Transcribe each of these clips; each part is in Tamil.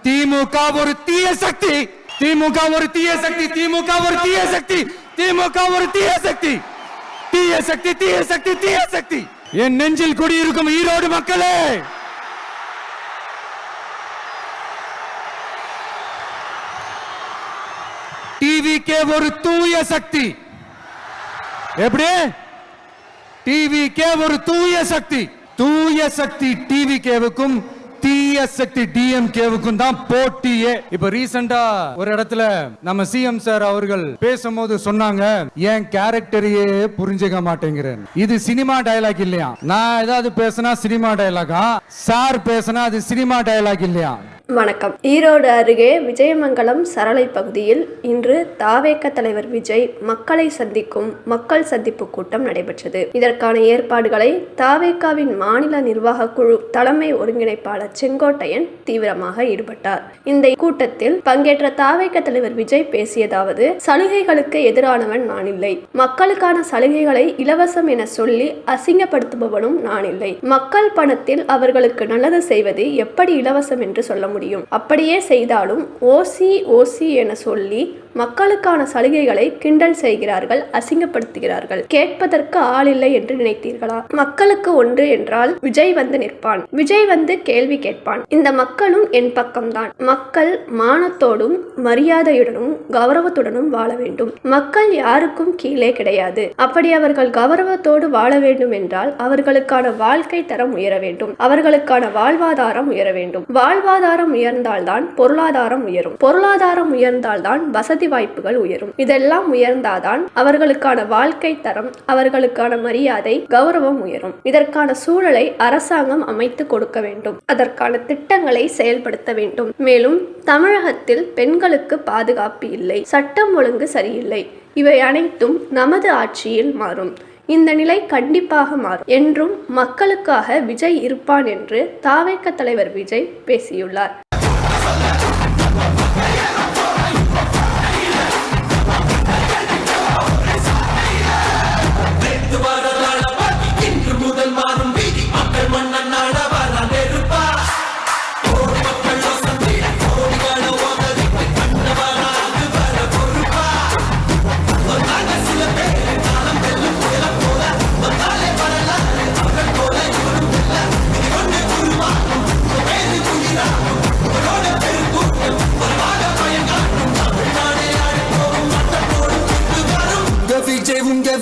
திமுக ஒரு தீய சக்தி, திமுக ஒரு தீய சக்தி, திமுக ஒரு தீய சக்தி, திமுக ஒரு தீய சக்தி, தீய சக்தி, தீய சக்தி, தீய சக்தி. என் நெஞ்சில் குடியிருக்கும் ஈரோடு மக்களே, டிவிகே ஒரு தூய சக்தி. எப்படி? டிவிகே ஒரு தூய சக்தி. தூய சக்தி டிவிகேவுக்கும் தீய சக்தி டிஎம்கேவுக்கும் தான் போட்டியே. இப்ப ரீசெண்டா ஒரு இடத்துல நம்ம சிஎம் சார் அவர்கள் பேசும்போது சொன்னாங்க, என் கேரக்டரையே புரிஞ்சுக்க மாட்டேங்கிறேன். இது சினிமா டயலாக் இல்லையா? நான் ஏதாவது பேசினா சினிமா டயலாகா? சார் பேசினா அது சினிமா டயலாக் இல்லையா? வணக்கம். ஈரோடு அருகே விஜயமங்கலம் சரளை பகுதியில் இன்று தாவேக தலைவர் விஜய் மக்களை சந்திக்கும் மக்கள் சந்திப்பு கூட்டம் நடைபெற்றது. இதற்கான ஏற்பாடுகளை தாவேகாவின் மாநில நிர்வாக குழு தலைமை ஒருங்கிணைப்பாளர் செங்கோட்டையன் தீவிரமாக ஈடுபட்டார். இந்த கூட்டத்தில் பங்கேற்ற தாவேக தலைவர் விஜய் பேசியதாவது, சலுகைகளுக்கு எதிரானவன் நான் இல்லை. மக்களுக்கான சலுகைகளை இலவசம் என சொல்லி அசிங்கப்படுத்துபவனும் நான் இல்லை. மக்கள் பணத்தில் அவர்களுக்கு நல்லது செய்வது எப்படி இலவசம் என்று சொல்ல முடியும்? அப்படியே செய்தாலும் ஓசி என சொல்லி மக்களுக்கான சலுகைகளை கிண்டல் செய்கிறார்கள், அசிங்கப்படுத்துகிறார்கள். கேட்பதற்கு ஆள் இல்லை என்று நினைத்தீர்களா? மக்களுக்கு ஒன்று என்றால் விஜய் வந்து நிற்பான், விஜய் வந்து கேள்வி கேட்பான். இந்த மக்களும் என் பக்கம்தான். மக்கள் மானத்தோடும் மரியாதையுடனும் கௌரவத்துடனும் வாழ வேண்டும். மக்கள் யாருக்கும் கீழே கிடையாது. அப்படி அவர்கள் கௌரவத்தோடு வாழ வேண்டும் என்றால் அவர்களுக்கான வாழ்க்கை தரம் உயர வேண்டும், அவர்களுக்கான வாழ்வாதாரம் உயர வேண்டும். வாழ்வாதாரம் உயர்ந்தால்தான் பொருளாதாரம் உயரும், பொருளாதாரம் உயர்ந்தால்தான் வசதி வாய்ப்புகள் உயரும். இதெல்லாம் உயர்ந்தாதான் அவர்களுக்கான வாழ்க்கை தரம், அவர்களுக்கான மரியாதை, கௌரவம் உயரும். இதற்கான சூழலை அரசாங்கம் அமைத்து கொடுக்க வேண்டும், அதற்கான திட்டங்களை செயல்படுத்த வேண்டும். மேலும் தமிழகத்தில் பெண்களுக்கு பாதுகாப்பு இல்லை, சட்டம் ஒழுங்கு சரியில்லை. இவை அனைத்தும் நமது ஆட்சியில் மாறும். இந்த நிலை கண்டிப்பாக மாறும் என்றும் மக்களுக்காக விஜய் இருப்பான் என்று தாவேக தலைவர் விஜய் பேசியுள்ளார்.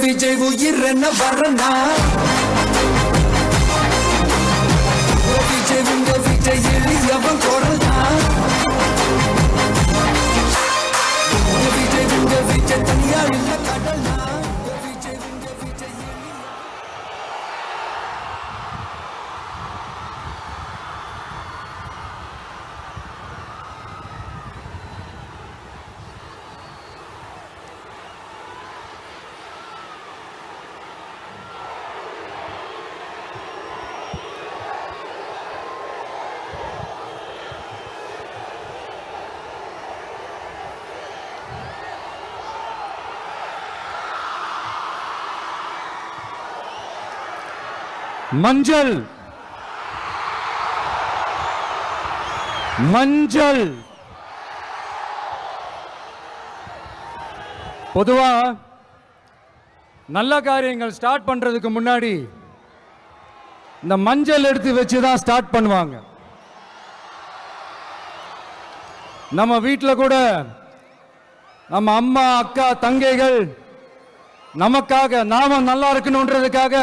விஜய் உயிர் என்ன வரனா? விஜய் எளியவன் குரல்னா? விஜய் தனியா இல்ல கடல்னா? மஞ்சள் மஞ்சள் பொதுவா நல்ல காரியங்கள் ஸ்டார்ட் பண்றதுக்கு முன்னாடி இந்த மஞ்சள் எடுத்து வச்சுதான் ஸ்டார்ட் பண்ணுவாங்க. நம்ம வீட்டில் கூட நம்ம அம்மா, அக்கா, தங்கைகள் நமக்காக நாம நல்லா இருக்கணும்ன்றதுக்காக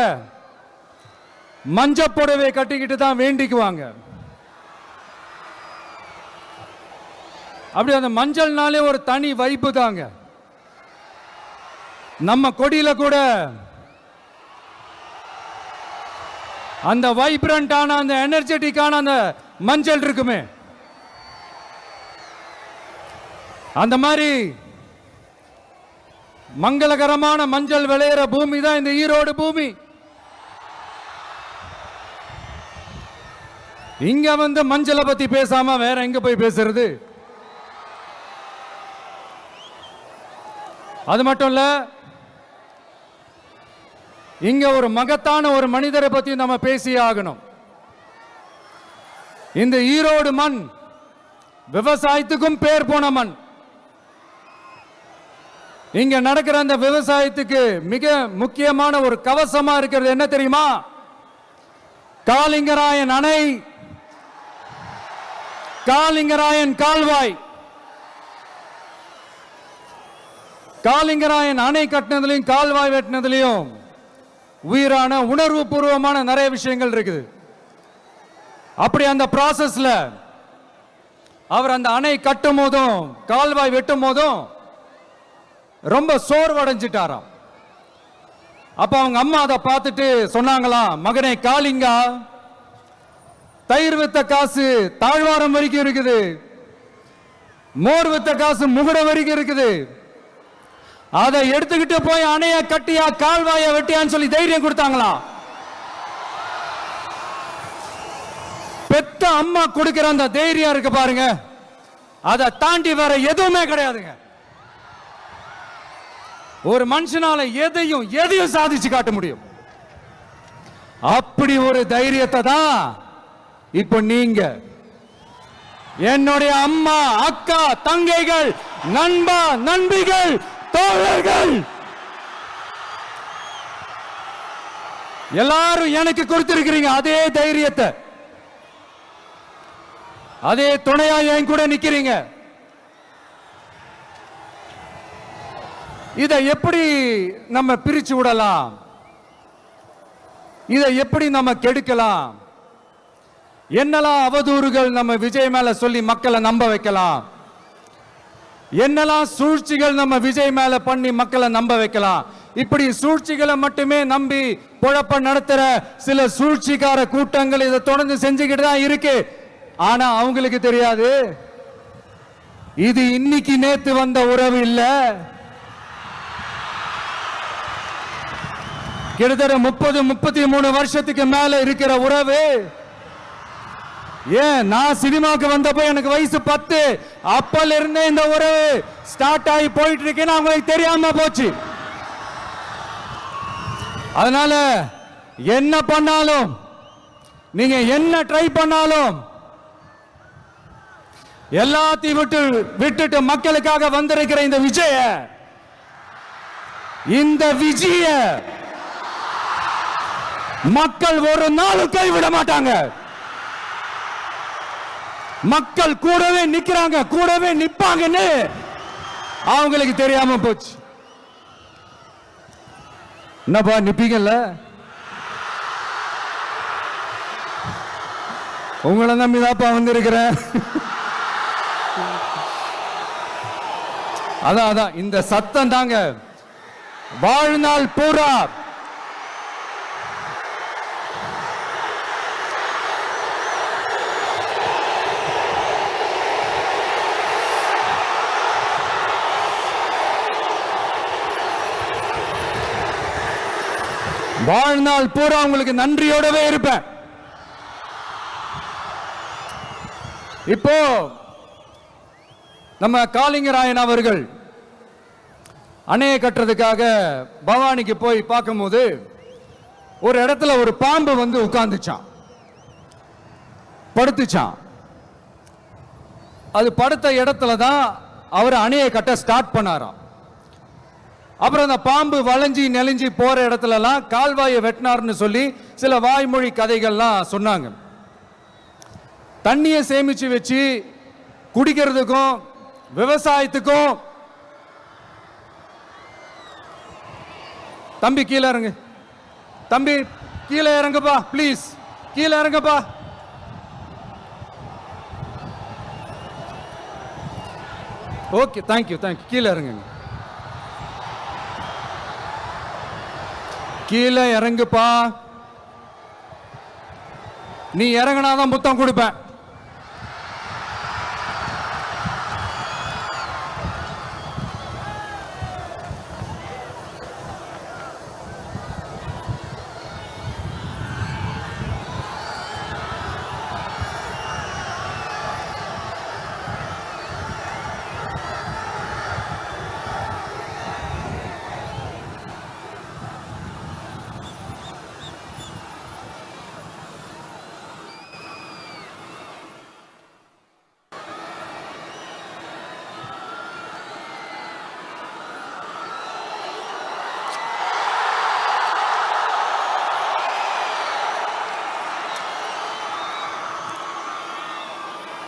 மஞ்சள் புடவை கட்டிக்கிட்டு தான் வேண்டிக்குவாங்க. அப்படி அந்த மஞ்சள்னாலே ஒரு தனி வைப்பு தாங்க. நம்ம கொடியில கூட அந்த வைப்ரண்டான, அந்த எனர்ஜெட்டிக்கான அந்த மஞ்சள் இருக்குமே, அந்த மாதிரி மங்களகரமான மஞ்சள் விளையிற பூமி தான் இந்த ஈரோடு பூமி. இங்க வந்து மஞ்சளை பத்தி பேசாம வேற எங்க போய் பேசுறது? அது மட்டும் இல்ல, இங்க ஒரு மகத்தான ஒரு மனிதரை பத்தி நம்ம பேசியே ஆகணும். இந்த ஈரோடு மண் விவசாயத்துக்கும் பேர் போன மண். இங்க நடக்கிற அந்த விவசாயத்துக்கு மிக முக்கியமான ஒரு கவசமா இருக்கிறது என்ன தெரியுமா? காலிங்கராயன் அணை, காலிங்கராயன் கால்வாய். காலிங்கராயன் அணை கட்டினதுலையும் கால்வாய் வெட்டினதுலையும் உயிரான உணர்வு பூர்வமான நிறைய விஷயங்கள் இருக்குது. அப்படி அந்த ப்ராசஸ்ல அவர் அந்த அணை கட்டும் போதும் கால்வாய் வெட்டும் போதும் ரொம்ப சோர்வடைஞ்சிட்டாராம். அப்ப அவங்க அம்மா அதை பார்த்துட்டு சொன்னாங்களாம், மகனே காளிங்கா, தயிர் வித்த காசு தாழ்வாரம் வரைக்கும் இருக்குது, மோர் வித்த காசு முகுட வரைக்கும் இருக்குது, அதை எடுத்துக்கிட்டு போய் அணைய கட்டியா கால்வாய வெட்டியான்னு சொல்லி தைரியம் கொடுத்தாங்களாம். பெத்த அம்மா கொடுக்கிற அந்த தைரியம் இருக்கு பாருங்க, அதை தாண்டி வேற எதுவுமே கிடையாதுங்க. ஒரு மனுஷனால எதையும் சாதிச்சு காட்ட முடியும். அப்படி ஒரு தைரியத்தை தான் இப்ப நீங்க, என்னுடைய அம்மா, அக்கா, தங்கைகள், நண்பா, நண்பிகள், தோழர்கள் எல்லாரும் எனக்கு கொடுத்திருக்கிறீங்க. அதே தைரியத்தை, அதே துணையா என் கூட நிக்கிறீங்க. இதை எப்படி நம்ம பிரிச்சு விடலாம்? இதை எப்படி நம்ம கெடுக்கலாம்? என்னெல்லாம் அவதூறுகள் நம்ம விஜய் மேல சொல்லி மக்களை நம்ப வைக்கலாம்? என்னெல்லாம் சூழ்ச்சிகள் நம்ம விஜய் மேல பண்ணி மக்களை நம்ப வைக்கலாம்? இப்படி சூழ்ச்சிகளை மட்டுமே நம்பி குழப்ப நடத்துற சில சூழ்ச்சிக்கார கூட்டங்கள் இதை தொடர்ந்து செஞ்சுக்கிட்டு தான் இருக்கு. ஆனா அவங்களுக்கு தெரியாது, இது இன்னைக்கு நேத்து வந்த உறவு இல்ல. கிட்டத்தட்ட 30-33 வருஷத்துக்கு மேல இருக்கிற உறவு. ஏன், நான் சினிமாவுக்கு வந்தப்போ எனக்கு வயசு 10. அப்பல இருந்தே இந்த உறவு ஸ்டார்ட் ஆகி போயிட்டு இருக்கேன்னு அவங்களுக்கு தெரியாம போச்சு. அதனால என்ன பண்ணாலும், நீங்க என்ன ட்ரை பண்ணாலும், எல்லாத்தையும் விட்டுட்டு மக்களுக்காக வந்திருக்கிற இந்த விஜய மக்கள் ஒரு நாளும் கைவிட மாட்டாங்க. மக்கள் கூடவே நிக்கிறாங்க, கூடவே நிப்பாங்கன்னு அவங்களுக்கு தெரியாம போச்சு. என்னப்பா நிப்பீங்கல்ல? உங்களை நம்பிதாப்பா வந்திருக்கிறேன். அதான் இந்த சத்தம் தாங்க வாழ்நாள் பூரா உங்களுக்கு நன்றியோடவே இருப்பேன். இப்போ நம்ம காளிங்கராயன் அவர்கள் அணையை கட்டுறதுக்காக பவானிக்கு போய் பார்க்கும்போது ஒரு இடத்துல ஒரு பாம்பு வந்து உட்கார்ந்துச்சான், படுத்துச்சான். அது படுத்த இடத்துல தான் அவர் அணையை கட்ட ஸ்டார்ட் பண்ணாராம். அப்புறம் அந்த பாம்பு வளைஞ்சி நெளிஞ்சி போற இடத்துல எல்லாம் கால்வாயை வெட்டினார்னு சொல்லி சில வாய்மொழி கதைகள்லாம் சொன்னாங்க. தண்ணியை சேமிச்சு வச்சு குடிக்கிறதுக்கும் விவசாயத்துக்கும். தம்பி கீழே இறங்கு, தம்பி கீழே இறங்குப்பா, பிளீஸ் கீழே இறங்குப்பா. ஓகே, தேங்க்யூ கீழே இறங்குங்க, கீழே இறங்குப்பா. நீ இறங்கினாதான் முத்தம் கொடுப்பேன்.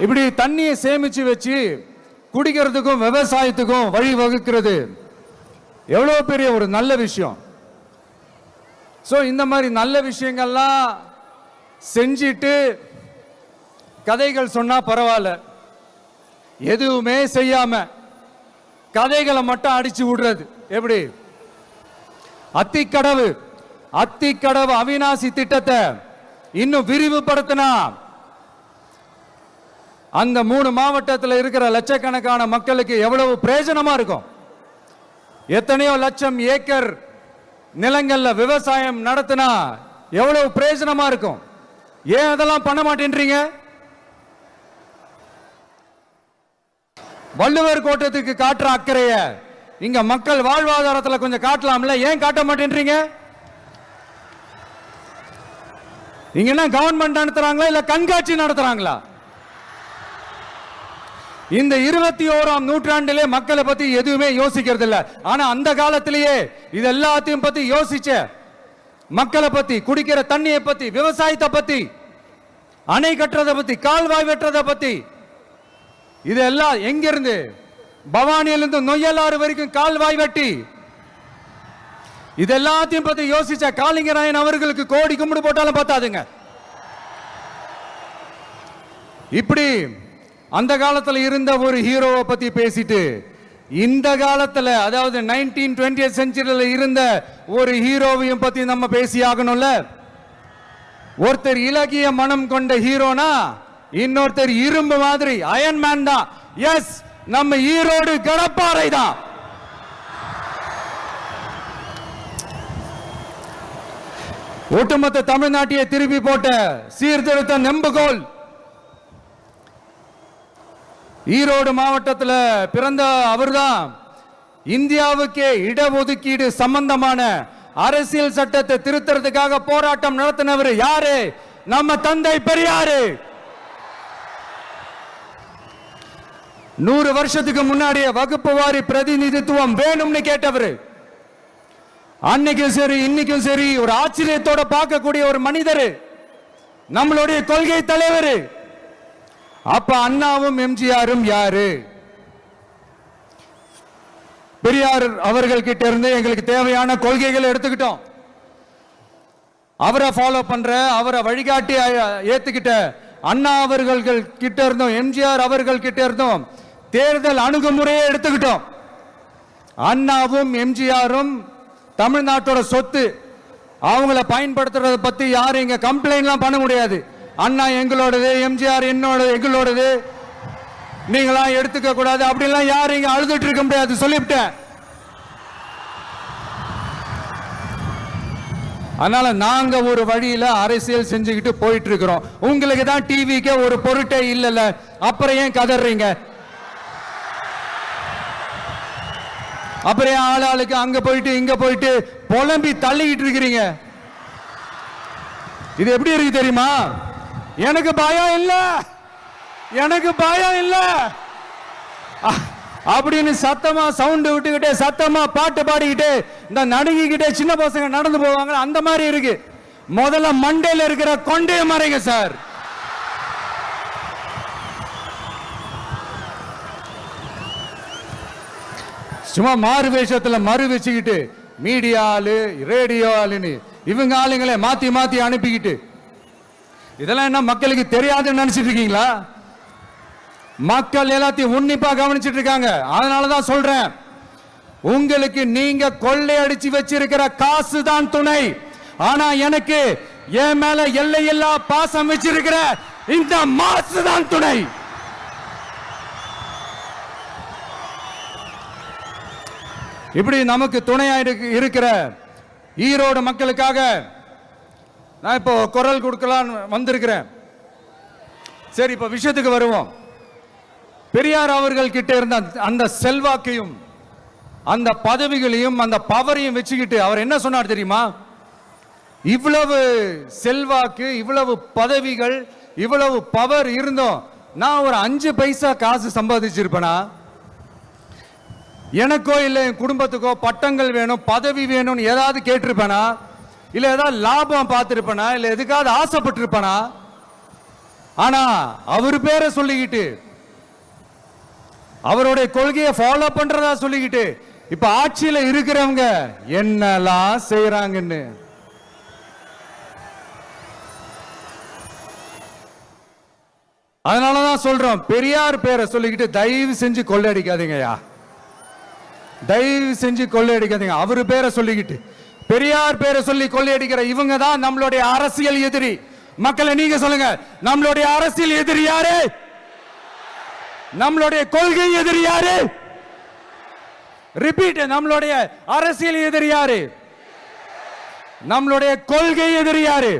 இப்படி தண்ணியை சேமிச்சு வச்சு குடிக்கிறதுக்கும் விவசாயத்துக்கும் வழி வகுக்கிறது எவ்வளவு பெரிய ஒரு நல்ல விஷயம். ஸோ இந்த மாதிரி நல்ல விஷயங்கள்லாம் செஞ்சிட்டு கதைகள் சொன்னா பரவாயில்ல, எதுவுமே செய்யாம கதைகளை மட்டும் அடிச்சு விடுறது எப்படி? அத்திக்கடவு அவிநாசி திட்டத்தை இன்னும் விரிவுபடுத்தினா அந்த 3 மாவட்டத்தில் இருக்கிற லட்சக்கணக்கான மக்களுக்கு எவ்வளவு பிரயோஜனமா இருக்கும். எத்தனையோ லட்சம் ஏக்கர் நிலங்கள்ல விவசாயம் நடத்தினா எவ்வளவு பிரயோஜனமா இருக்கும். ஏன் அதெல்லாம் பண்ண மாட்டேன்றீங்க? வள்ளுவர் கோட்டத்துக்கு காட்டுற அக்கறைய இங்க மக்கள் வாழ்வாதாரத்தில் கொஞ்சம் காட்டலாம்ல, ஏன் காட்ட மாட்டேன்றீங்க? இங்க என்ன கவர்மெண்ட் நடத்துறாங்களா இல்ல கண்காட்சி நடத்துறாங்களா? இந்த 21ஆம் நூற்றாண்டிலே மக்களை பத்தி எதுவுமே யோசிக்கிறது இல்ல. ஆனா அந்த காலத்திலேயே இது எல்லாத்தையும் பத்தி யோசிச்ச மக்களை பத்தி, குடிக்கிற தண்ணியை பத்தி, விவசாயத்தை பத்தி, அணை கட்டுறதை பத்தி, கால்வாய் வெட்டுறதை பத்தி, இதெல்லாம் எங்கிருந்து? பவானியிலிருந்து நொய்யலாறு வரைக்கும் கால்வாய் வெட்டி இதெல்லாத்தையும் பத்தி யோசிச்ச காளிங்கராயன் அவர்களுக்கு கோடி கும்பிடு போட்டாலும் பார்த்தாதுங்க. இப்படி அந்த காலத்துல இருந்த ஒரு ஹீரோவை பத்தி பேசிட்டு இந்த காலத்துல, அதாவது 1920th செஞ்சுரியில இருந்த ஒரு ஹீரோவையும் பத்தி நம்ம பேசி ஆகணும்ல. ஒருத்தர் இலகிய மனம் கொண்ட ஹீரோனா இன்னொருத்தர் இரும்பு மாதிரி அயன் மேன் தான். எஸ், நம்ம ஈரோடு கடப்பாறை தான். ஒட்டுமொத்த தமிழ்நாட்டையே திருப்பி போட்ட சீர்திருத்த நெம்புகோல். ஈரோடு மாவட்டத்தில் பிறந்த அவர்தான் இந்தியாவுக்கே இடஒதுக்கீடு சம்பந்தமான அரசியல் சட்டத்தை திருத்தறதுக்காக போராட்டம் நடத்தினவர் யாரு? நம்ம தந்தை பெரியாரு. 100 வருஷத்துக்கு முன்னாடியே வகுப்பு வாரி பிரதிநிதித்துவம் வேணும்னு கேட்டவர். அன்னைக்கும் சரி இன்னைக்கும் சரி ஒரு ஆச்சரியத்தோட பார்க்கக்கூடிய ஒரு மனிதர், நம்மளுடைய கொள்கை தலைவர். அப்ப அண்ணாவும் எம்ஜிஆரும் யாரு? பெரியார் அவர்கள் கிட்ட இருந்து எங்களுக்கு தேவையான கொள்கைகளை எடுத்துக்கிட்டோம். அவரை ஃபாலோ பண்ற, அவரை வழிகாட்டி ஏத்துக்கிட்ட அண்ணா அவர்கள் கிட்ட இருந்தோம், எம்ஜிஆர் அவர்கள் கிட்ட இருந்தோம் தேர்தல் அணுகுமுறையை எடுத்துக்கிட்டோம். அண்ணாவும் எம்ஜிஆரும் தமிழ்நாட்டோட சொத்து. அவங்கள பயன்படுத்துறத பத்தி யாரும் இங்க கம்ப்ளைண்ட்லாம் பண்ண முடியாது. அண்ணா எங்களோடது, எம்ஜிஆர் எங்களோடது, நீங்களா எடுத்துக்க கூடாது அப்படிலாம் யாரும் இங்க அழுதுட்டு இருக்க முடியாது, சொல்லிவிட்டேன். அதனால நாங்க ஒரு வழியில அரசியல் செஞ்சுக்கிட்டு போயிட்டு இருக்கிறோம். உங்களுக்கு தான் டிவிக்கே ஒரு பொருட்டே இல்லைல்ல, அப்புறம் ஏன் கதறீங்க? அப்புறம் ஆளாளுக்கு அங்க போயிட்டு இங்க போயிட்டு புலம்பி தள்ளிக்கிட்டு இருக்கிறீங்க. இது எப்படி இருக்கு தெரியுமா? எனக்கு பயம் இல்ல, எனக்கு பயம் இல்ல அப்படின்னு சத்தமா சவுண்ட் விட்டுக்கிட்டே சத்தமா பாட்டு பாடிக்கிட்டே இந்த நடுங்கிக்கிட்டே சின்ன பசங்க நடந்து போவாங்க, அந்த மாதிரி இருக்கு. முதல்ல மண்டையில இருக்கிற கொண்டே மறைங்க சார். சும்மா மாறு வேஷத்துல மறு வச்சுக்கிட்டு மீடியா ஆளு, ரேடியோ ஆளுன்னு இவங்க ஆளுங்களே மாத்தி மாத்தி அனுப்பிக்கிட்டு இதெல்லாம் என்ன மக்களுக்கு தெரியாதுன்னு நினைச்சிட்டு இருக்கீங்களா? மக்கள் எல்லாத்தையும் உன்னிப்பா கவனிச்சிட்டு இருக்காங்க. அதனாலதான் சொல்றேன், உங்களுக்கு நீங்க கொள்ளையடிச்சு வச்சிருக்கிற காசு தான் துணை. ஆனா எனக்கு என் மேல எல்லையில்லா பாசம் வச்சிருக்கிற இந்த மாசு தான் துணை. இப்படி நமக்கு துணையா இருக்கிற ஈரோடு மக்களுக்காக நான் இப்போ குரல் கொடுக்கலாம் வந்திருக்கிறேன். சரி, இப்ப விஷயத்துக்கு வருவோம். பெரியார் அவர்கள் கிட்ட இருந்த அந்த செல்வாக்கையும் அந்த பதவிகளையும் அந்த பவரையும் வச்சுக்கிட்டு அவர் என்ன சொன்னார் தெரியுமா? இவ்வளவு செல்வாக்கு, இவ்வளவு பதவிகள், இவ்வளவு பவர் இருந்தோம் நான் ஒரு 5 பைசா காசு சம்பாதிச்சிருப்பேனா? எனக்கோ இல்லை என் குடும்பத்துக்கோ பட்டங்கள் வேணும், பதவி வேணும்னு ஏதாவது கேட்டிருப்பேனா? இல்லை ஏதாவது லாபம் பார்த்துருப்பேனா? இல்லை எதுக்காவது ஆசைப்பட்டிருப்பேனா? ஆனா அவர் பேரை சொல்லிக்கிட்டு அவருடைய கொள்கையை ஃபாலோ பண்றதா சொல்லிக்கிட்டு இப்ப ஆட்சியில இருக்கிறவங்க என்னெல்லாம் செய்யறாங்கன்னு. அதனாலதான் சொல்றோம், பெரியார் பேரை சொல்லிக்கிட்டு தயவு செஞ்சு கொள்ளையடிக்காதீங்கயா, தயவு செஞ்சு கொள்ளையடிக்காதீங்க. அவரு பேரை சொல்லிக்கிட்டு பெரியார் பேரை சொல்லி கொள்ளையடிக்கிற இவங்க தான் நம்மளுடைய அரசியல் எதிரி. மக்களை நீங்க சொல்லுங்க, நம்மளுடைய அரசியல் எதிரி யாரு? நம்மளுடைய கொள்கை எதிரி யாரு? ரிப்பீட், நம்மளுடைய அரசியல் எதிரி யாரு? நம்மளுடைய கொள்கை எதிரி யாரு?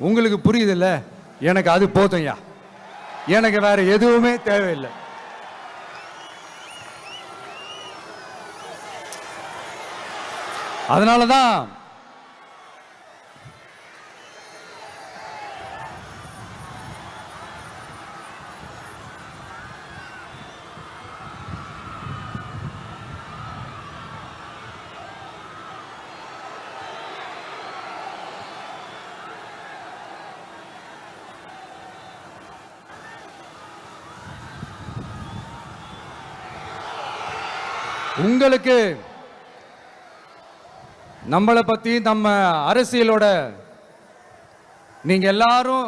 உங்களுக்கு புரியுதுல்ல? எனக்கு அது போதும்யா, எனக்கு வேற எதுவுமே தேவையில்லை. அதனாலதான் உங்களுக்கு நம்மளை பத்தி நம்ம அரசியலோட நீங்க எல்லாரும்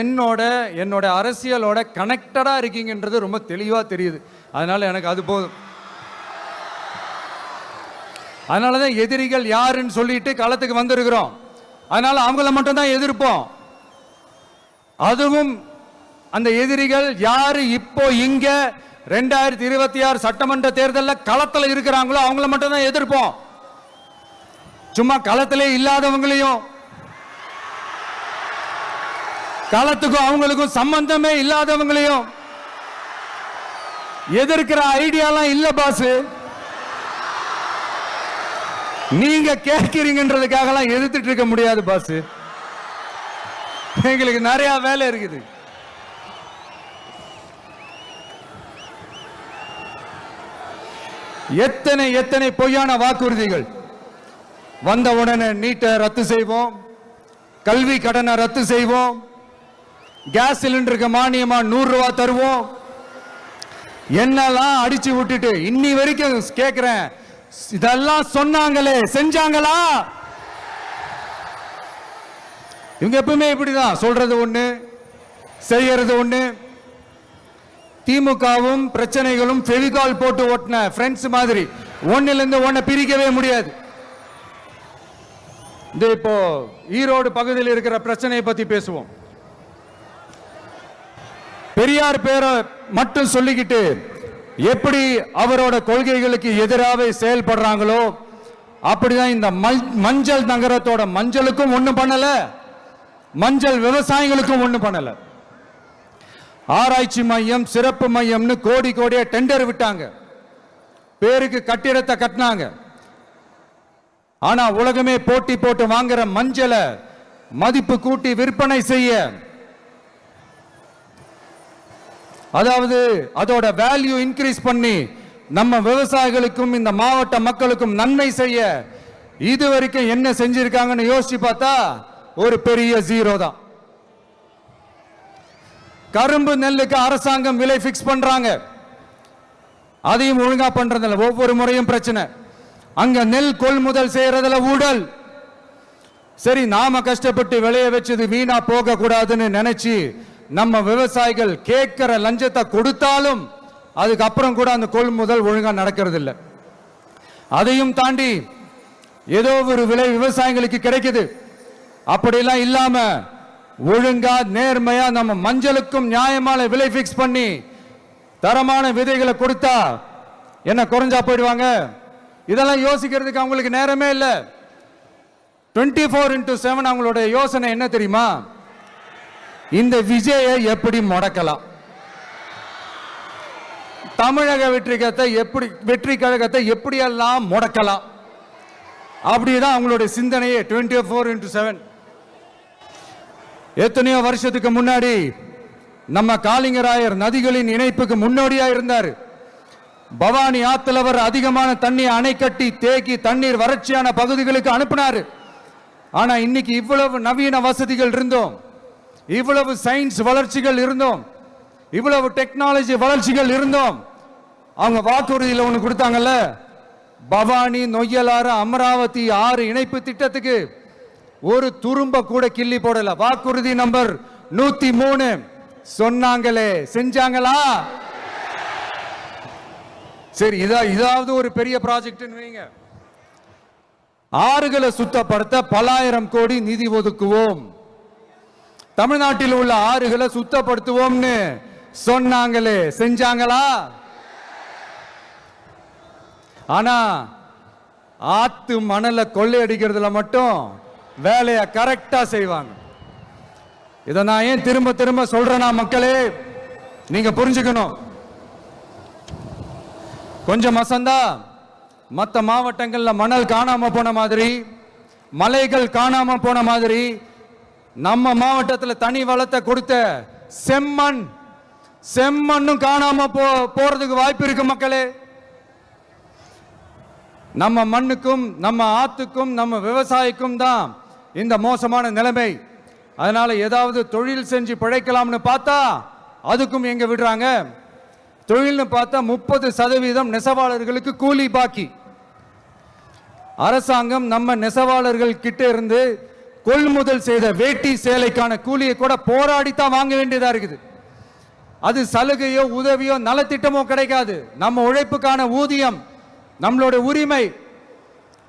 என்னோட அரசியலோட கனெக்டடா இருக்கீங்கன்றது ரொம்ப தெளிவா தெரியுது. அதனால எனக்கு அது போதும். அதனாலதான் எதிரிகள் யாருன்னு சொல்லிட்டு களத்துக்கு வந்திருக்கிறோம். அதனால அவங்கள மட்டும் தான் எதிர்ப்போம். அதுவும் அந்த எதிரிகள் யாரு இப்போ இங்க 2026 சட்டமன்ற தேர்தலில் களத்தில் இருக்கிறாங்களோ அவங்கள மட்டும் தான் எதிர்ப்போம். சும்மா களத்திலே இல்லாதவங்களையும், களத்துக்கும் அவங்களுக்கும் சம்பந்தமே இல்லாதவங்களையும் எதிர்க்கிற ஐடியாலாம் இல்ல பாஸ். நீங்க கேட்கிறீங்கன்றதுக்காக எதிர்த்துட்டு இருக்க முடியாது பாஸ். எங்களுக்கு நிறைய வேலை இருக்குது. எத்தனை பொய்யான வாக்குறுதிகள். வந்த உடனே நீட்டை ரத்து செய்வோம், கல்வி கடனை ரத்து செய்வோம், கேஸ் சிலிண்டருக்கு மானியமா 100 ரூபாய் தருவோம், என்னெல்லாம் அடிச்சு விட்டுட்டு இன்னி வரைக்கும் கேட்கிறேன், இதெல்லாம் சொன்னாங்களே செஞ்சாங்களா? இவங்க எப்பவுமே இப்படிதான், சொல்றது ஒண்ணு செய்யறது ஒண்ணு. திமுகவும் பிரச்சனைகளும் ஃபெவிகால் போட்டு ஓட்டின ஃப்ரெண்ட்ஸ் மாதிரி ஒன்னில இருந்து ஒன்ன பிரிக்கவே முடியாது. இப்போ ஈரோடு பகுதியில் இருக்கிற பிரச்சனையை பத்தி பேசுவோம். பெரியார் பேரை மட்டும் சொல்லிக்கிட்டு எப்படி அவரோட கொள்கைகளுக்கு எதிராக செயல்படுறாங்களோ அப்படிதான் இந்த மஞ்சள் நகரத்தோட மஞ்சளுக்கும் ஒண்ணும் பண்ணல, மஞ்சள் விவசாயிகளுக்கும் ஒண்ணும் பண்ணல. ஆராய்ச்சி மையம், சிறப்பு மையம்னு கோடியா டெண்டர் விட்டாங்க, பேருக்கு கட்டிடத்தை கட்டினாங்க. ஆனா உலகமே போட்டி போட்டு வாங்குற மஞ்சளை மதிப்பு கூட்டி விற்பனை செய்ய, அதாவது அதோட வேல்யூ இன்க்ரீஸ் பண்ணி நம்ம விவசாயிகளுக்கும் இந்த மாவட்ட மக்களுக்கும் நன்மை செய்ய இதுவரைக்கும் என்ன செஞ்சிருக்காங்கன்னு யோசிச்சு பார்த்தா ஒரு பெரிய ஜீரோ தான். கரும்பு நெல்லுக்கு அரசாங்கம் விலை பிக்ஸ் பண்றாங்க, அதையும் ஒழுங்கா பண்றதில்ல. ஒவ்வொரு முறையும் பிரச்சனை. அங்க நெல் கொள்முதல் செய்யறதுல ஊழல். சரி, நாம கஷ்டப்பட்டு விளைய வச்சது வீணா போக கூடாதுன்னு நினைச்சு நம்ம விவசாயிகள் கேட்கிற லஞ்சத்தை கொடுத்தாலும் அதுக்கப்புறம் கூட அந்த கொள்முதல் ஒழுங்கா நடக்கிறது இல்லை. அதையும் தாண்டி ஏதோ ஒரு விலை விவசாயிகளுக்கு கிடைக்குது. அப்படிலாம் இல்லாம ஒழுங்கா நேர்மையா நம்ம மஞ்சளுக்கும் நியாயமான விலை பிக்ஸ் பண்ணி தரமான விதைகளை கொடுத்தா என்ன குறைஞ்சா போயிடுவாங்க? இதெல்லாம் யோசிக்கிறதுக்கு அவங்களுக்கு நேரமே இல்லை. 24x7 அவங்களோட யோசனை என்ன தெரியுமா? இந்த விஜயை எப்படி முடக்கலாம், தமிழக வெற்றி கழகத்தை எப்படியெல்லாம் முடக்கலாம், அப்படிதான் அவங்களுடைய சிந்தனையே 24x7. எத்தனையோ வருஷத்துக்கு முன்னாடி நம்ம காளிங்கராயர் நதிகளின் இணைப்புக்கு முன்னோடியா இருந்தார். பவானி ஆத்துல வர அதிகமான தண்ணீர் அணை கட்டி தேக்கி தண்ணீர் வறட்சியான பகுதிகளுக்கு அனுப்பினார். ஆனா இன்னைக்கு இவ்வளவு நவீன வசதிகள் இருந்தோம், இவ்வளவு சயின்ஸ் வளர்ச்சிகள் இருந்தோம், இவ்வளவு டெக்னாலஜி வளர்ச்சிகள் இருந்தோம், அவங்க வாக்குறுதியில் ஒன்று கொடுத்தாங்கல்ல, பவானி நொய்யலாறு அமராவதி 6 இணைப்பு திட்டத்துக்கு ஒரு துரும்ப கூட கிள்ளி போடல. வாக்குறுதி நம்பர் 103 சொன்னாங்களே, செஞ்சாங்களா? சரி, இதாவது ஒரு பெரிய ப்ராஜெக்ட் வைங்க. ஆறுகளை சுத்தப்படுத்த பலாயிரம் கோடி நிதி ஒதுக்குவோம், தமிழ்நாட்டில் உள்ள ஆறுகளை சுத்தப்படுத்துவோம்னு சொன்னாங்களே, செஞ்சாங்களா? ஆனா ஆத்து மணலை கொள்ளையடிக்கிறதுல மட்டும் வேலையை கரெக்டா செய்வாங்க. இதை நான் ஏன் திரும்ப திரும்ப சொல்றேன்னா, மக்களே நீங்க புரிஞ்சுக்கணும். கொஞ்சம் மசந்தா மற்ற மாவட்டங்கள்ல மணல் காணாம போன மாதிரி, மலைகள் காணாம போன மாதிரி, நம்ம மாவட்டத்தில் தனி வளத்தை கொடுத்த செம்மண்ணும் காணாம போறதுக்கு வாய்ப்பு இருக்கு மக்களே. நம்ம மண்ணுக்கும் நம்ம ஆத்துக்கும் நம்ம விவசாயிக்கும் தான் இந்த மோசமான நிலைமை. அதனால ஏதாவது தொழில் செஞ்சு பிழைக்கலாம்னு பார்த்தா அதுக்கும் எங்க விடுறாங்க. தொழில்னு பார்த்தா 30% நெசவாளர்களுக்கு கூலி பாக்கி. அரசாங்கம் நம்ம நெசவாளர்கள் கிட்ட இருந்து கொள்முதல் செய்த வேட்டி சேலைக்கான கூலியை கூட போராடித்தான் வாங்க வேண்டியதா இருக்குது. அது சலுகையோ உதவியோ நலத்திட்டமோ கிடைக்காது. நம்ம உழைப்புக்கான ஊதியம், நம்மளோட உரிமை,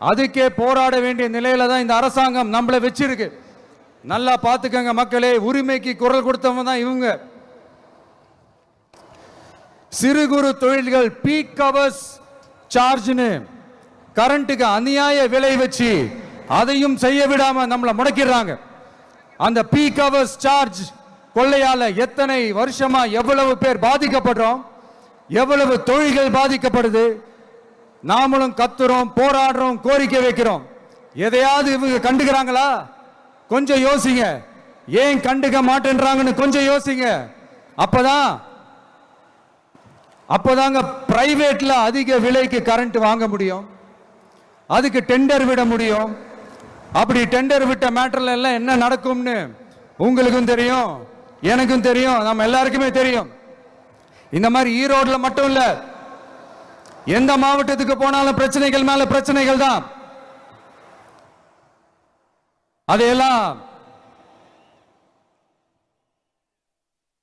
அதுக்கே போராட வேண்டிய நிலையில தான் இந்த அரசாங்கம் நம்மளை வச்சிருக்கு. நல்லா பார்த்துக்கங்க மக்களே, உரிமைக்கு குரல் கொடுத்தவங்க தான் இவங்க. சிறு குறு தொழில்கள் பீக் ஹவர்ஸ் சார்ஜ்னு கரண்ட்டுக்கு அநியாய விலை வச்சு அதையும் செய்ய விடாம நம்மளை முடக்கிறாங்க. அந்த பீக் ஹவர்ஸ் சார்ஜ் கொள்ளையால எத்தனை வருஷமா எவ்வளவு பேர் பாதிக்கப்படுறோம், எவ்வளவு தொழில்கள் பாதிக்கப்படுது. நாமளும் கத்துறோம், போராடுறோம், கோரிக்கை வைக்கிறோம். எதையாவது இவங்க கண்டுக்கிறாங்களா? கொஞ்சம் யோசிங்க. ஏன் கண்டுக்க மாட்டேன்றாங்கன்னு கொஞ்சம் யோசிங்க. அப்பதாங்க பிரைவேட்ல அதிக விலைக்கு கரண்ட் வாங்க முடியும், அதுக்கு டெண்டர் விட முடியும். அப்படி டெண்டர் விட்ட மேட்டர்ல எல்லாம் என்ன நடக்கும்னு உங்களுக்கும் தெரியும், எனக்கும் தெரியும், நம்ம எல்லாருக்குமே தெரியும். இந்த மாதிரி ஈரோடுல மட்டும் இல்ல, எந்த மாவட்டத்துக்கு போனாலும் பிரச்சனைகள் மேல பிரச்சனைகள் தான்.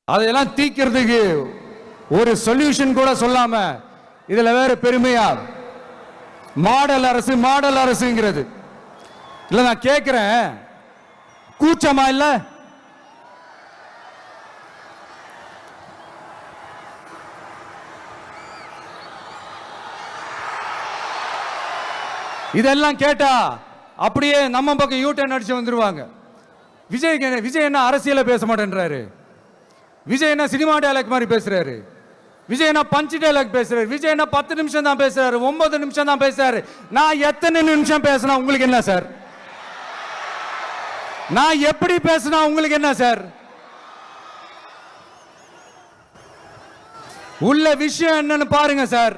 அதையெல்லாம் தீக்கிறதுக்கு ஒரு சொல்யூஷன் கூட சொல்லாம இதுல வேற பெருமையா மாடல் அரசுங்கிறது இல்ல. நான் கேட்கிறேன், கூச்சமா இல்ல? இதெல்லாம் கேட்டா அப்படியே நம்ம பக்கம் யூட்டர்ன் அடிச்சு வந்துருவாங்க. விஜய் என்ன அரசியல பேச மாட்டேன்றாரு, விஜய் என்ன சினிமா டயலாக் மாதிரி பேசுறாரு, விஜய் என்ன பஞ்ச் டயலாக் பேசுறாரு, விஜய் என்ன 10 நிமிஷம் தான் பேசுறாரு, 9 நிமிஷம் தான் பேசுறாரு. நான் எத்தனை நிமிஷம் பேசினா உங்களுக்கு என்ன சார்? நான் எப்படி பேசினா உங்களுக்கு என்ன சார்? உள்ள விஷயம் என்னன்னு பாருங்க சார்.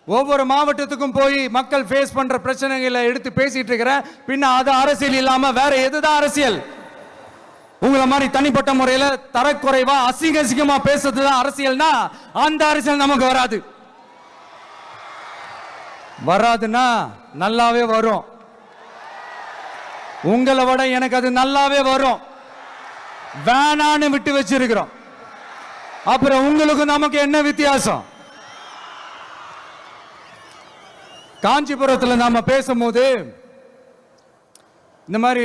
ஒவ்வொரு மாவட்டத்துக்கும் போய் மக்கள் ஃபேஸ் பண்ற பிரச்சனைகளை எடுத்து பேசிட்டு இருக்கிறேன். பின்ன அது அரசியல் இல்லாம வேற எதுதான் அரசியல்? உங்களை மாதிரி தனிப்பட்ட முறையில தரக்குறைவா அசிங்கமா பேசுறதுதான் அரசியல்னா அந்த அரசியல் நமக்கு வராதுன்னா நல்லாவே வரும். உங்களை விட எனக்கு அது நல்லாவே வரும். வேணான்னு விட்டு வச்சிருக்கிறோம். அப்புறம் உங்களுக்கு நமக்கு என்ன வித்தியாசம்? காஞ்சிபுரத்தில் நாம பேசும்போது இந்த மாதிரி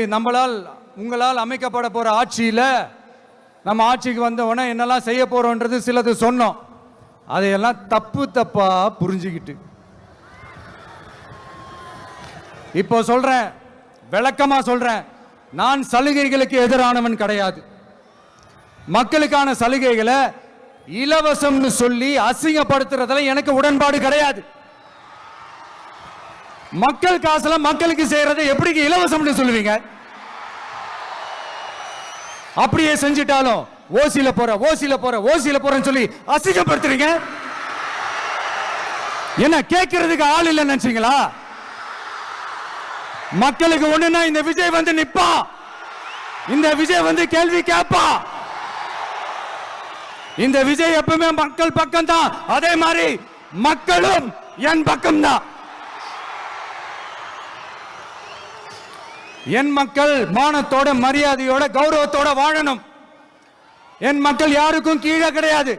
உங்களால் அமைக்கப்பட போற ஆட்சியில நம்ம ஆட்சிக்கு வந்த உடனே என்னெல்லாம் செய்ய போறோம்ன்றது சிலது சொன்னோம். அதையெல்லாம் தப்பா புரிஞ்சுக்கிட்டு இப்போ சொல்றேன், விளக்கமா சொல்றேன், நான் சலுகைகளுக்கு எதிரானவன் கிடையாது. மக்களுக்கான சலுகைகளை இலவசம்னு சொல்லி அசிங்கப்படுத்துறதுல எனக்கு உடன்பாடு கிடையாது. மக்கள் காசுல மக்களுக்கு செய்யறதை எப்படி இலவசம்னு சொல்லுவீங்க? அப்படியே செஞ்சிட்டாலும் ஓசில போறேன்னு சொல்லி அசிங்கப்படுத்துறீங்க. என்ன கேட்கறதுக்கு ஆள் இல்லைன்னு நினைச்சீங்களா? மக்களுக்கு ஒண்ணுனா இந்த விஜய் வந்து நிப்பா, இந்த விஜய் வந்து கேள்வி கேட்பா. இந்த விஜய் எப்பவுமே மக்கள் பக்கம் தான், அதே மாதிரி மக்களும் என் பக்கம் தான். என் மக்கள் மானத்தோட மரியாதையோட கௌரவத்தோட வாழணும். என் மக்கள் யாருக்கும் கீழே கிடையாது.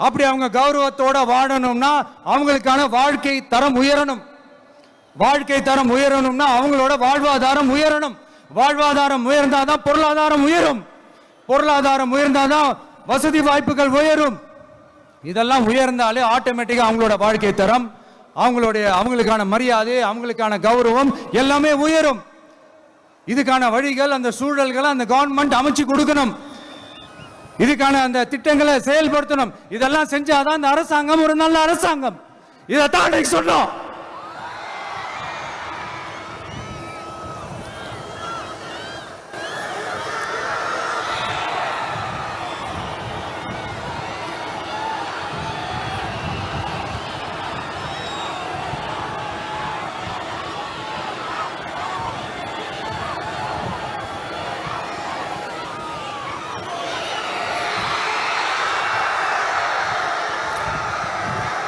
அப்படி அவங்க கௌரவத்தோட வாழணும்னா அவங்களுக்கான வாழ்க்கை தரம் உயரணும். வாழ்க்கை தரம் உயரணும்னா அவங்களோட வாழ்வாதாரம் உயரணும். வாழ்வாதாரம் உயர்ந்தாதான் பொருளாதாரம் உயரும். பொருளாதாரம் உயர்ந்தாதான் வசதி வாய்ப்புகள் உயரும். இதெல்லாம் உயர்ந்தாலே ஆட்டோமேட்டிக்கா அவங்களோட வாழ்க்கை தரம், அவங்களுக்கான மரியாதை, அவங்களுக்கான கௌரவம் எல்லாமே உயரும். இதுக்கான வழிகள், அந்த சூழல்களை அந்த கவர்மெண்ட் அமைச்சு கொடுக்கணும். இதுக்கான அந்த திட்டங்களை செயல்படுத்தணும். இதெல்லாம் செஞ்சாதான் இந்த அரசாங்கம் ஒரு நல்ல அரசாங்கம். இதைத்தான் சொன்னோம்.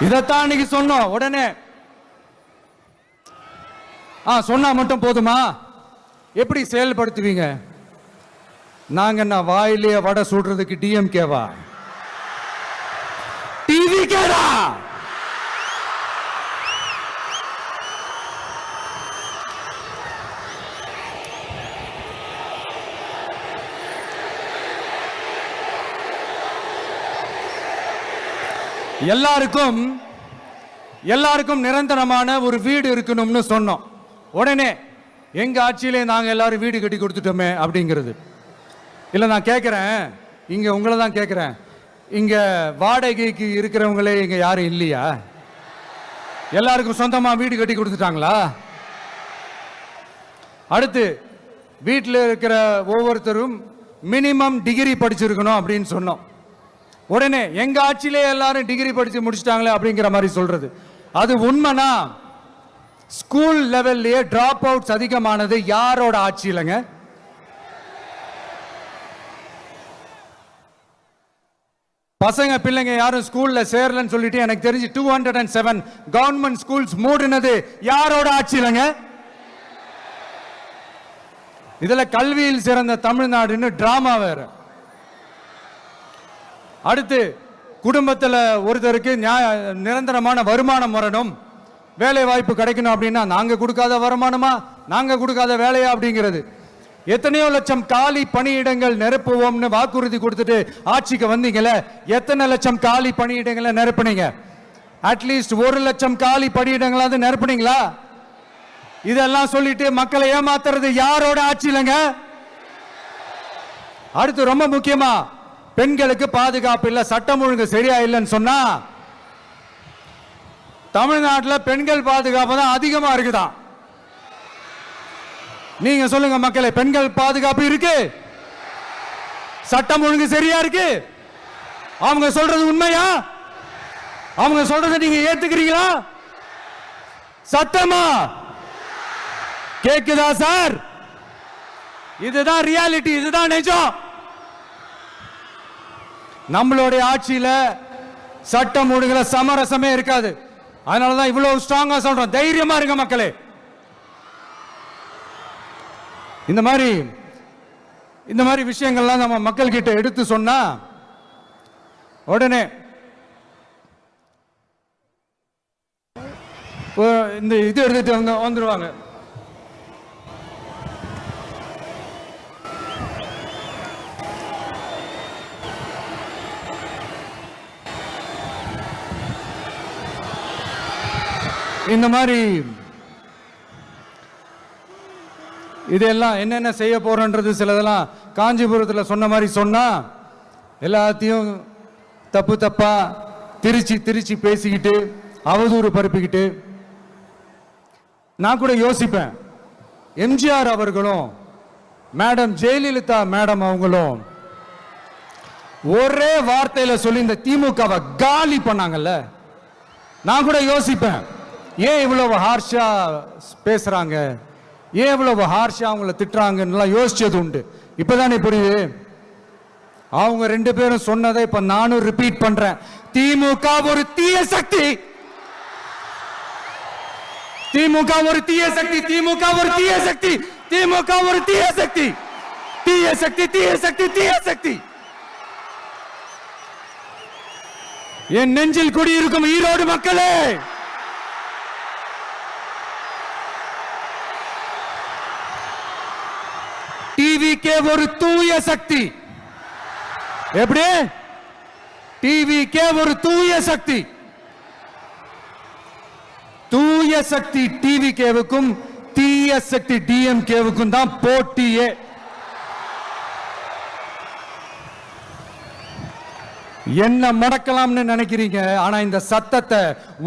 இதைத்தான் இன்னைக்கு சொன்னோம். உடனே சொன்னா மட்டும் போதுமா? எப்படி செயல்படுத்துவீங்க? நாங்க என்ன வாயிலே வடை சுடுறதுக்கு டிஎம்கேவா? டிவிகேடா? எல்லாருக்கும் நிரந்தரமான ஒரு வீடு இருக்கணும்னு சொன்னோம். உடனே எங்க ஆட்சியிலே நாங்க எல்லாரும் வீடு கட்டி கொடுத்துட்டோமே அப்படிங்கிறது இல்ல. நான் கேட்கிறேன், இங்க உங்களை தான் கேட்கிறேன், இங்க வாடகைக்கு இருக்கிறவங்களே இங்க யாரும் இல்லையா? எல்லாருக்கும் சொந்தமா வீடு கட்டி கொடுத்துட்டாங்களா? அடுத்து வீட்டில் இருக்கிற ஒவ்வொருத்தரும் மினிமம் டிகிரி படிச்சிருக்கணும் அப்படின்னு சொன்னோம். உடனே எங்க ஆட்சியிலே எல்லாரும் டிகிரி படிச்சு முடிச்சிட்டாங்களே அப்படிங்கிற மாதிரி சொல்றது அது உண்மைனா? ஸ்கூல் லெவல்லையே டிராப் அவுட்ஸ் அதிகமானது யாரோட ஆட்சியிலங்க? பசங்க பிள்ளைங்க யாரும் ஸ்கூல்ல சேரலன்னு சொல்லிட்டு எனக்கு தெரிஞ்சு 207 கவர்மெண்ட் ஸ்கூல்ஸ் மூடினது யாரோட ஆட்சியிலங்க? இதுல கல்வியில் சிறந்த தமிழ்நாடுன்னு டிராமா வேற. அடுத்து குடும்பத்தில் ஒருத்தருக்கு நிரந்தரமான வருமானம் வரணும், வேலை வாய்ப்பு கிடைக்கணும் அப்படின்னா நாங்க கொடுக்காத வருமானமா, நாங்க கொடுக்காத வேலையா அப்படிங்கிறது. எத்தனையோ லட்சம் காலி பணியிடங்கள் நிரப்புவோம்னு வாக்குறுதி கொடுத்துட்டு ஆட்சிக்கு வந்தீங்களே, எத்தனை லட்சம் காலி பணியிடங்களை நிரப்புனீங்க? அட்லீஸ்ட் 1 லட்சம் காலி பணியிடங்களாவது நிரப்புனீங்களா? இதெல்லாம் சொல்லிட்டு மக்களை ஏமாத்துறது யாரோட ஆட்சியிலங்க? அடுத்து ரொம்ப முக்கியமா, பெண்களுக்கு பாதுகாப்பு இல்ல, சட்டம் ஒழுங்கு சரியா இல்லைன்னு சொன்னா தமிழ்நாட்டில் பெண்கள் பாதுகாப்பு தான் அதிகமா இருக்குதான். நீங்க சொல்லுங்க மக்களே, பெண்கள் பாதுகாப்பு இருக்கு? சட்டம் ஒழுங்கு சரியா இருக்கு? அவங்க சொல்றது உண்மையா? அவங்க சொல்றதை நீங்க ஏத்துக்கிறீங்களா? சத்தமா கேக்குதா சார்? இதுதான் ரியாலிட்டி, இதுதான் நிஜம். நம்மளுடைய ஆட்சியில சட்டம் ஒழுங்குல சமரசமே இருக்காது. அதனாலதான் இவ்வளவு ஸ்ட்ராங்கா சொல்றோம், தைரியமா இருங்க மக்களே. இந்த மாதிரி விஷயங்கள்லாம் நம்ம மக்கள் கிட்ட எடுத்து சொன்னா உடனே இந்த இது எடுத்துட்டு வந்துருவாங்க. இந்த மாதிரி இதெல்லாம் என்னென்ன செய்ய போறோன்றது சிலதெல்லாம் காஞ்சிபுரத்தில் சொன்ன மாதிரி சொன்னா எல்லாத்தையும் தப்பா திருச்சி பேசிக்கிட்டு அவதூறு பரப்பிக்கிட்டு. நான் கூட யோசிப்பேன், எம்ஜிஆர் அவர்களும் மேடம் ஜெயலலிதா மேடம் அவங்களும் ஒரே வார்த்தையில சொல்லி இந்த திமுகவை காலி பண்ணாங்கல்ல. நான் கூட யோசிப்பேன், ஏன் இவ்வளவு ஹார்ஷா பேசுறாங்க, ஏன் இவ்வளவு ஹார்ஷா அவங்கள திட்டுறாங்கன்னு யோசிச்சது உண்டு. இப்பதானே புரியுது. அவங்க ரெண்டு பேரும் சொன்னதை இப்ப நானும் ரிப்பீட் பண்றேன். திமுக ஒரு தீய சக்தி, திமுக ஒரு தீய சக்தி, திமுக ஒரு தீய சக்தி, திமுக ஒரு தீய சக்தி, தீய சக்தி, தீய சக்தி, தீய சக்தி. என் நெஞ்சில் குடியிருக்கும் ஈரோடு மக்களே, டிவிகே ஒரு தூய சக்தி. எப்படி? டிவிகே ஒரு தூய சக்தி. தூய சக்தி டிவிகேவுக்கும் தீய சக்தி டிஎம்கேவுக்கும் தான் போட்டியே. என்ன முடக்கலாம்னு நினைக்கிறீங்க, ஆனா இந்த சத்தத்தை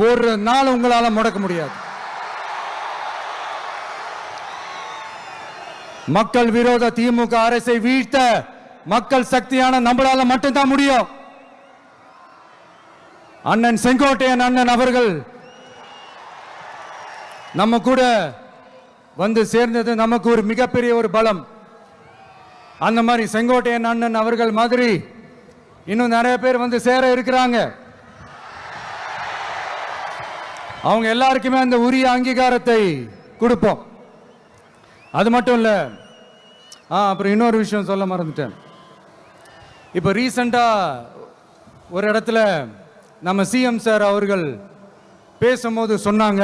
ஒரு நாள் உங்களால முடக்க முடியாது. மக்கள் விரோத திமுக அரசை வீழ்த்த மக்கள் சக்தியான நம்மளால மட்டும்தான் முடியும். அண்ணன் செங்கோட்டையன் அண்ணன் அவர்கள் நம்ம கூட வந்து சேர்ந்தது நமக்கு ஒரு மிகப்பெரிய ஒரு பலம். அந்த மாதிரி செங்கோட்டையன் அண்ணன் அவர்கள் மாதிரி இன்னும் நிறைய பேர் வந்து சேர இருக்கிறாங்க. அவங்க எல்லாருக்குமே அந்த உரிய அங்கீகாரத்தை கொடுப்போம். அது மட்டும் இல்ல, அப்புறம் இன்னொரு விஷயம் சொல்ல மறந்துட்டேன். இப்போ ரீசண்டா ஒரு இடத்துல நம்ம சிஎம் சார் அவர்கள் பேசும்போது சொன்னாங்க,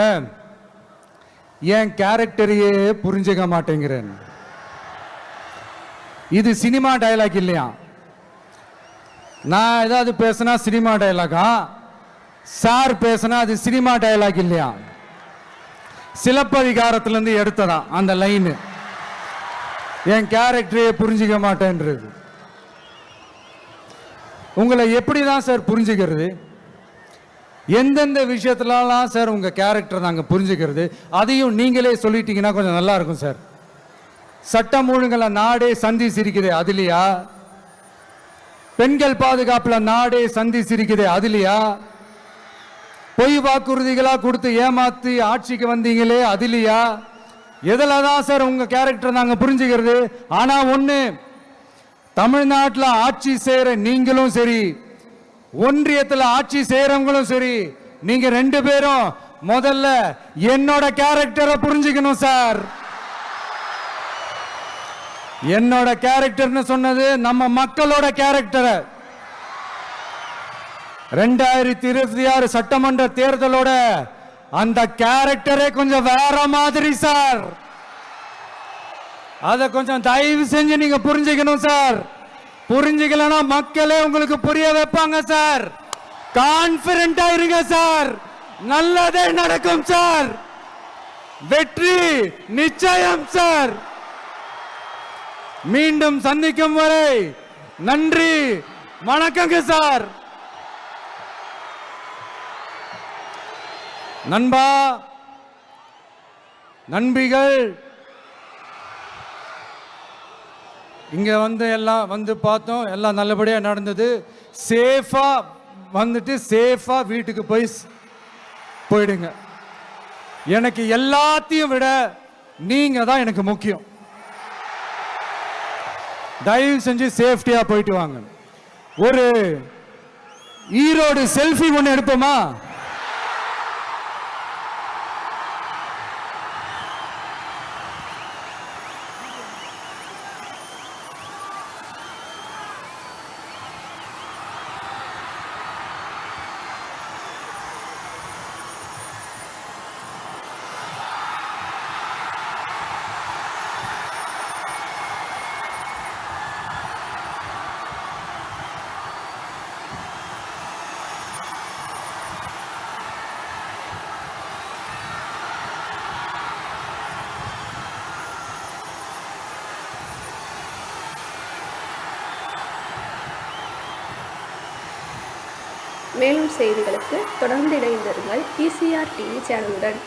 என் கேரக்டரையே புரிஞ்சுக்க மாட்டேங்கிறேன். இது சினிமா டயலாக் இல்லையா? நான் ஏதாவது பேசினா சினிமா டயலாகா, சார் பேசினா அது சினிமா டயலாக் இல்லையா? சிலப்பதிகாரத்திலிருந்து எடுத்ததான் அந்த லைன். என் கேரக்டரையே புரிஞ்சிக்க மாட்டேன்றது. உங்களை எப்படிதான் சார் புரிஞ்சுக்கிறது? எந்தெந்த விஷயத்துலலாம் சார் உங்க கேரக்டர் நாங்க புரிஞ்சுக்கிறது? அதையும் நீங்களே சொல்லிட்டீங்கன்னா கொஞ்சம் நல்லா இருக்கும் சார். சட்டம் ஒழுங்குல நாடே சந்தி சிரிக்குது, அதுலையா? பெண்கள் பாதுகாப்புல நாடே சந்தி சிரிக்குது, அதுலையா? பொய் வாக்குறுதிகளா கொடுத்து ஏமாத்தி ஆட்சிக்கு வந்தீங்களே, அதுலையா? எதில் தான் சார் உங்க கேரக்டர் நாங்க புரிஞ்சுக்கிறது? ஆனா ஒண்ணு, தமிழ்நாட்டில் ஆட்சி செய்யற நீங்களும் சரி, ஒன்றியத்தில் ஆட்சி செய்யறவங்களும் சரி, நீங்க ரெண்டு பேரும் முதல்ல என்னோட கேரக்டரை புரிஞ்சுக்கணும் சார். என்னோட கேரக்டர்னு சொன்னது நம்ம மக்களோட கேரக்டரை. 2026 சட்டமன்ற தேர்தலோட அந்த கேரக்டரே கொஞ்சம் வேற மாதிரி சார். அத கொஞ்சம் தயவு செஞ்சு நீங்க புரிஞ்சுக்கணும் சார். புரிஞ்சுக்கலனா மக்களே உங்களுக்கு புரிய வைப்பாங்க சார். கான்பிடென்ட்டா இருங்க சார், நல்லதே நடக்கும் சார். வெற்றி நிச்சயம் சார். மீண்டும் சந்திக்கும் வரை நன்றி, வணக்கங்க சார். நண்பா, நண்பிகள், இங்க வந்து எல்லாம் வந்து பார்த்தோம், எல்லாம் நல்லபடியா நடந்தது. சேஃபா வந்துட்டு சேஃபா வீட்டுக்கு போயிடுங்க. எனக்கு எல்லாத்தையும் விட நீங்க தான் எனக்கு முக்கியம். தயவு செஞ்சு சேஃப்டியா போயிட்டு வாங்க. ஒரு ஈரோடு செல்ஃபி ஒன்று எடுப்போமா? மேலும் செய்திகளுக்கு தொடர்ந்து இணைந்திருங்கள் TCR TV சேனலுடன்.